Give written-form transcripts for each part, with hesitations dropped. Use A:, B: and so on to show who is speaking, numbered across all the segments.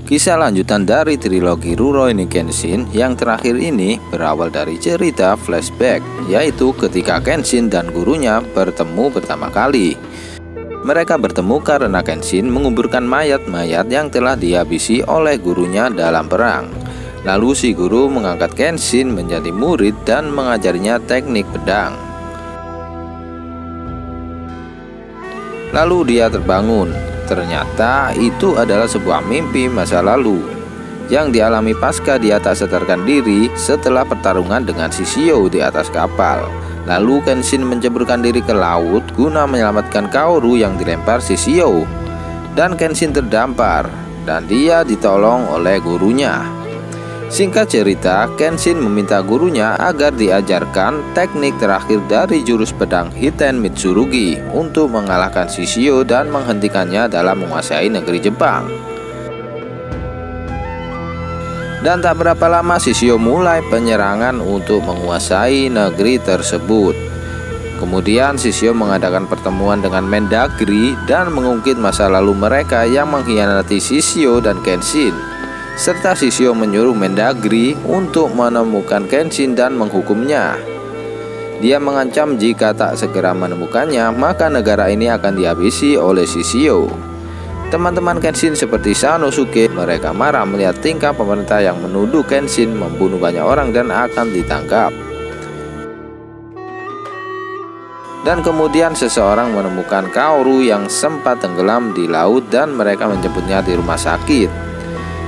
A: Kisah lanjutan dari trilogi Rurouni Kenshin yang terakhir ini berawal dari cerita flashback, yaitu ketika Kenshin dan gurunya bertemu pertama kali. Mereka bertemu karena Kenshin menguburkan mayat-mayat yang telah dihabisi oleh gurunya dalam perang. Lalu si guru mengangkat Kenshin menjadi murid dan mengajarinya teknik pedang. Lalu dia terbangun. Ternyata itu adalah sebuah mimpi masa lalu yang dialami pasca dia tak sadarkan diri setelah pertarungan dengan Shishio di atas kapal. Lalu Kenshin menceburkan diri ke laut guna menyelamatkan Kaoru yang dilempar Shishio. Dan Kenshin terdampar dan dia ditolong oleh gurunya. Singkat cerita, Kenshin meminta gurunya agar diajarkan teknik terakhir dari jurus pedang Hiten Mitsurugi untuk mengalahkan Shishio dan menghentikannya dalam menguasai negeri Jepang. Dan tak berapa lama Shishio mulai penyerangan untuk menguasai negeri tersebut. Kemudian Shishio mengadakan pertemuan dengan Mendagri dan mengungkit masa lalu mereka yang mengkhianati Shishio dan Kenshin. Serta Shishio menyuruh Mendagri untuk menemukan Kenshin dan menghukumnya. Dia mengancam jika tak segera menemukannya, maka negara ini akan dihabisi oleh Shishio. Teman-teman Kenshin seperti Sanosuke, mereka marah melihat tingkah pemerintah yang menuduh Kenshin membunuh banyak orang dan akan ditangkap. Dan kemudian seseorang menemukan Kaoru yang sempat tenggelam di laut dan mereka menjemputnya di rumah sakit.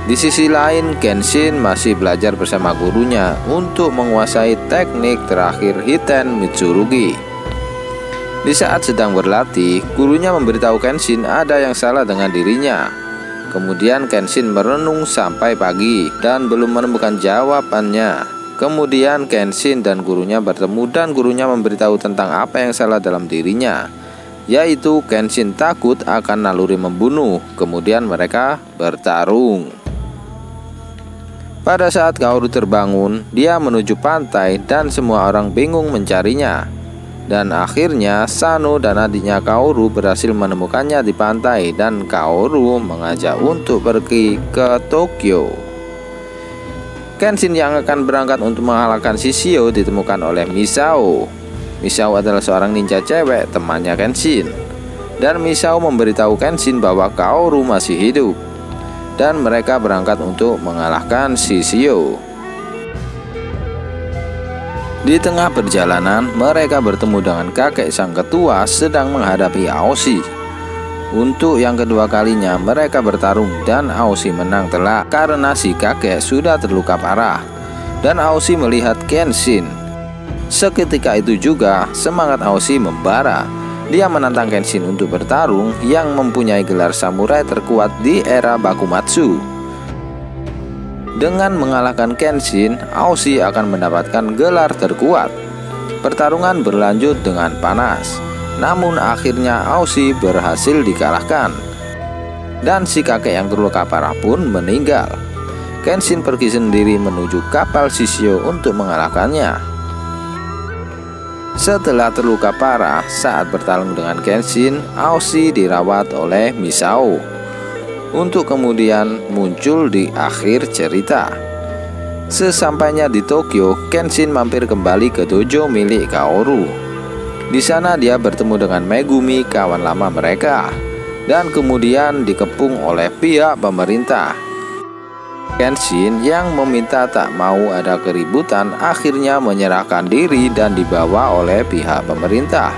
A: Di sisi lain, Kenshin masih belajar bersama gurunya untuk menguasai teknik terakhir Hiten Mitsurugi. Di saat sedang berlatih, gurunya memberitahu Kenshin ada yang salah dengan dirinya. Kemudian Kenshin merenung sampai pagi dan belum menemukan jawabannya. Kemudian Kenshin dan gurunya bertemu dan gurunya memberitahu tentang apa yang salah dalam dirinya, yaitu Kenshin takut akan naluri membunuh. Kemudian mereka bertarung. Pada saat Kaoru terbangun, dia menuju pantai dan semua orang bingung mencarinya. Dan akhirnya Sano dan adiknya Kaoru berhasil menemukannya di pantai dan Kaoru mengajak untuk pergi ke Tokyo. Kenshin yang akan berangkat untuk mengalahkan Shishio ditemukan oleh Misao. Misao adalah seorang ninja cewek temannya Kenshin. Dan Misao memberitahu Kenshin bahwa Kaoru masih hidup. Dan mereka berangkat untuk mengalahkan Shishio. Di tengah perjalanan, mereka bertemu dengan kakek sang ketua sedang menghadapi Aoshi. Untuk yang kedua kalinya mereka bertarung dan Aoshi menang telak karena si kakek sudah terluka parah. Dan Aoshi melihat Kenshin. Seketika itu juga semangat Aoshi membara. Dia menantang Kenshin untuk bertarung yang mempunyai gelar samurai terkuat di era Bakumatsu. Dengan mengalahkan Kenshin, Aoshi akan mendapatkan gelar terkuat. Pertarungan berlanjut dengan panas. Namun akhirnya Aoshi berhasil dikalahkan. Dan si kakek yang terluka parah pun meninggal. Kenshin pergi sendiri menuju kapal Shishio untuk mengalahkannya. Setelah terluka parah saat bertarung dengan Kenshin, Aoshi dirawat oleh Misao untuk kemudian muncul di akhir cerita. Sesampainya di Tokyo, Kenshin mampir kembali ke dojo milik Kaoru. Di sana dia bertemu dengan Megumi, kawan lama mereka, dan kemudian dikepung oleh pihak pemerintah. Kenshin yang meminta tak mau ada keributan akhirnya menyerahkan diri dan dibawa oleh pihak pemerintah.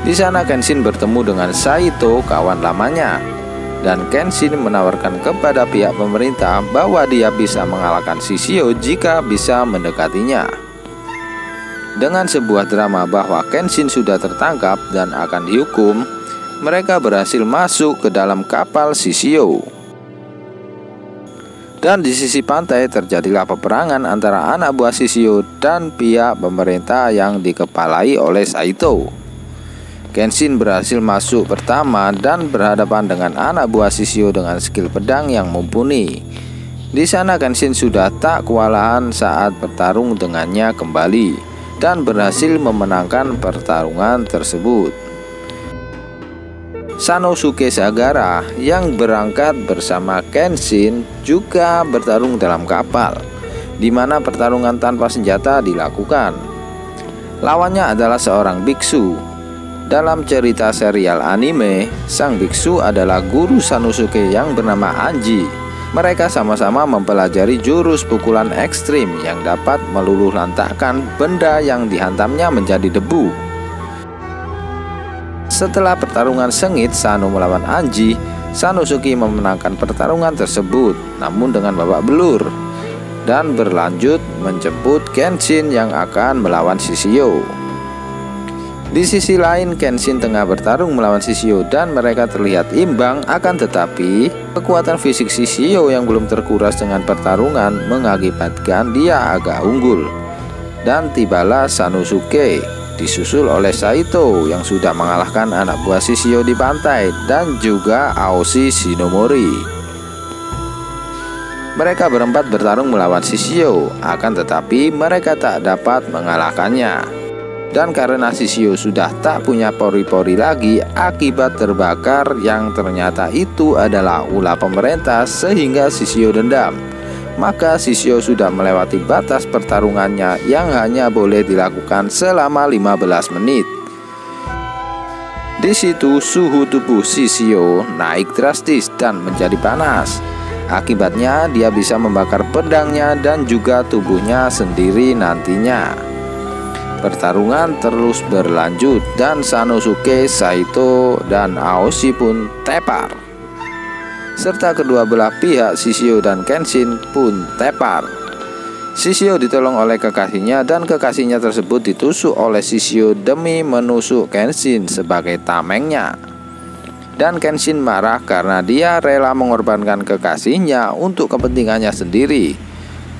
A: Di sana Kenshin bertemu dengan Saito, kawan lamanya, dan Kenshin menawarkan kepada pihak pemerintah bahwa dia bisa mengalahkan Shishio jika bisa mendekatinya. Dengan sebuah drama bahwa Kenshin sudah tertangkap dan akan dihukum, mereka berhasil masuk ke dalam kapal Shishio. Dan di sisi pantai terjadilah peperangan antara anak buah Shishio dan pihak pemerintah yang dikepalai oleh Saito. Kenshin berhasil masuk pertama dan berhadapan dengan anak buah Shishio dengan skill pedang yang mumpuni. Di sana Kenshin sudah tak kewalahan saat bertarung dengannya kembali dan berhasil memenangkan pertarungan tersebut. Sanosuke Sagara yang berangkat bersama Kenshin juga bertarung dalam kapal, di mana pertarungan tanpa senjata dilakukan. Lawannya adalah seorang biksu. Dalam cerita serial anime, sang biksu adalah guru Sanosuke yang bernama Anji. Mereka sama-sama mempelajari jurus pukulan ekstrim yang dapat meluluhlantahkan benda yang dihantamnya menjadi debu. Setelah pertarungan sengit Sano melawan Anji, Sanosuke memenangkan pertarungan tersebut, namun dengan babak belur, dan berlanjut menjemput Kenshin yang akan melawan Shishio. Di sisi lain, Kenshin tengah bertarung melawan Shishio dan mereka terlihat imbang, akan tetapi kekuatan fisik Shishio yang belum terkuras dengan pertarungan mengakibatkan dia agak unggul. Dan tibalah Sanosuke, disusul oleh Saito yang sudah mengalahkan anak buah Shishio di pantai dan juga Aoshi Shinomori. Mereka berempat bertarung melawan Shishio, akan tetapi mereka tak dapat mengalahkannya. Dan karena Shishio sudah tak punya pori-pori lagi akibat terbakar yang ternyata itu adalah ulah pemerintah sehingga Shishio dendam, maka Shishio sudah melewati batas pertarungannya yang hanya boleh dilakukan selama 15 menit. Di situ suhu tubuh Shishio naik drastis dan menjadi panas. Akibatnya dia bisa membakar pedangnya dan juga tubuhnya sendiri nantinya. Pertarungan terus berlanjut dan Sanosuke, Saito, dan Aoshi pun tepar. Serta kedua belah pihak Shishio dan Kenshin pun tepar. Shishio ditolong oleh kekasihnya dan kekasihnya tersebut ditusuk oleh Shishio demi menusuk Kenshin sebagai tamengnya. Dan Kenshin marah karena dia rela mengorbankan kekasihnya untuk kepentingannya sendiri.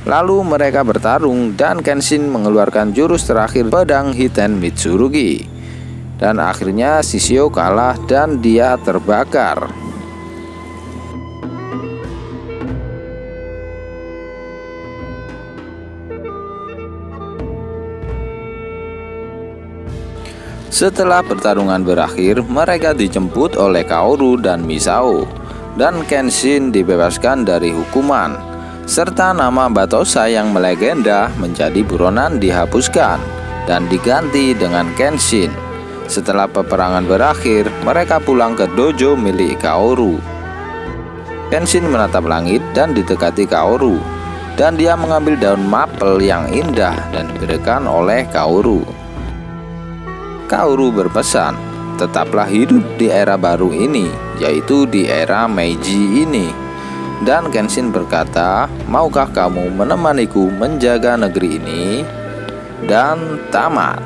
A: Lalu mereka bertarung dan Kenshin mengeluarkan jurus terakhir pedang Hiten Mitsurugi. Dan akhirnya Shishio kalah dan dia terbakar. Setelah pertarungan berakhir, mereka dijemput oleh Kaoru dan Misao, dan Kenshin dibebaskan dari hukuman, serta nama Batosa yang melegenda menjadi buronan dihapuskan dan diganti dengan Kenshin. Setelah peperangan berakhir, mereka pulang ke dojo milik Kaoru. Kenshin menatap langit dan didekati Kaoru, dan dia mengambil daun mapel yang indah dan diberikan oleh Kaoru. Kaoru berpesan, tetaplah hidup di era baru ini, yaitu di era Meiji ini. Dan Kenshin berkata, maukah kamu menemaniku menjaga negeri ini? Dan tamat.